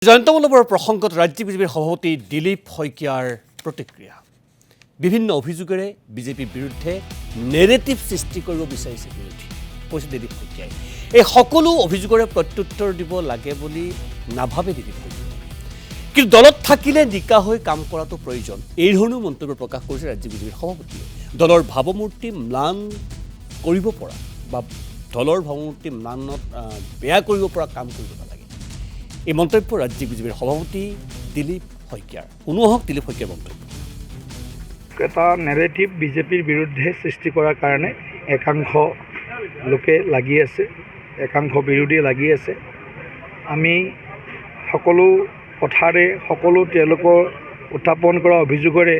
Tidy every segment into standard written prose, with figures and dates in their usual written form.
জয়ন্তমল্লৱৰ প্ৰসংগত ৰাজ্যিক বিজেপিৰ সভাপতি দিলীপ শইকীয়াৰ প্ৰতিক্ৰিয়া বিভিন্ন অভিযোগেৰে বিজেপিৰ বিৰুদ্ধে নেৰেটিভ সৃষ্টি কৰিব বিচাৰিছে বিৰোধী কৈছে দিলীপ শইকীয়াই এই সকলো অভিযোগৰে প্ৰত্যুত্তৰ দিব লাগে বুলি নাভাবে দিলীপ শইকীয়াই কিন্তু দলত থাকিলে নিকা হৈ কাম কৰাটো প্ৰয়োজন এই ধৰণৰ মন্তব্য প্ৰকাশ কৰিছে ৰাজ্যিক বিজেপিৰ সভাপতিয়ে দলৰ ভাৱমূৰ্তি ম্লান কৰিব পৰা বা দলৰ ভাৱমূৰ্তি ম্লানত বেয়া কৰিব পৰা কাম কৰিব নালাগে এই মন্তব্য ৰাজ্যিক বিজেপিৰ সভাপতি দিলীপ শইকীয়াৰ অনুহক দিলীপ শইকীয়াৰ মন্তব্য এটা নেৰেটিভ বিজেপিৰ বিৰুদ্ধে সৃষ্টি কৰাৰ কাৰণে একাংশ লোকে লাগি আছে একাংশ বিৰোধী লাগি আছে আমি সকলো কথাৰে সকলো তেওঁলোকৰ উত্থাপন কৰা অভিযোগৰে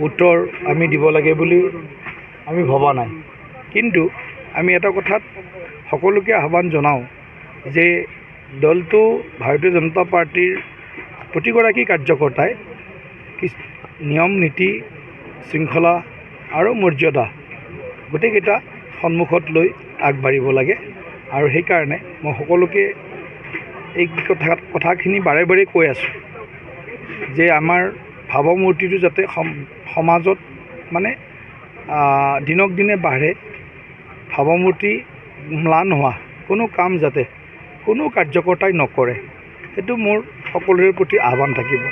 উত্তৰ আমি দিব লাগে বুলি আমি ভবা নাই কিন্তু আমি এটা কথাত সকলোকে আহ্বান জনাওঁ যে দলটো ভাৰতীয় জনতা পাৰ্টিৰ প্ৰতিগৰাকী কাৰ্যকৰ্তাই নিয়ম নীতি শৃংখলা আৰু মৰ্যাদা গোটেইকেইটা সন্মুখত লৈ আগবাঢ়িব লাগে আৰু সেইকাৰণে মই সকলোকে এই কথাখিনি বাৰে বাৰে কৈ আছোঁ যে আমাৰ ভাৱমূৰ্তিটো যাতে সমাজত মানে দিনক দিনে বাঢ়ে ভাৱমূৰ্তি ম্লান হোৱা কোনো কাম যাতে কোনো কাৰ্যকৰ্তাই নকৰে সেইটো মোৰ সকলোৰে প্ৰতি আহ্বান থাকিব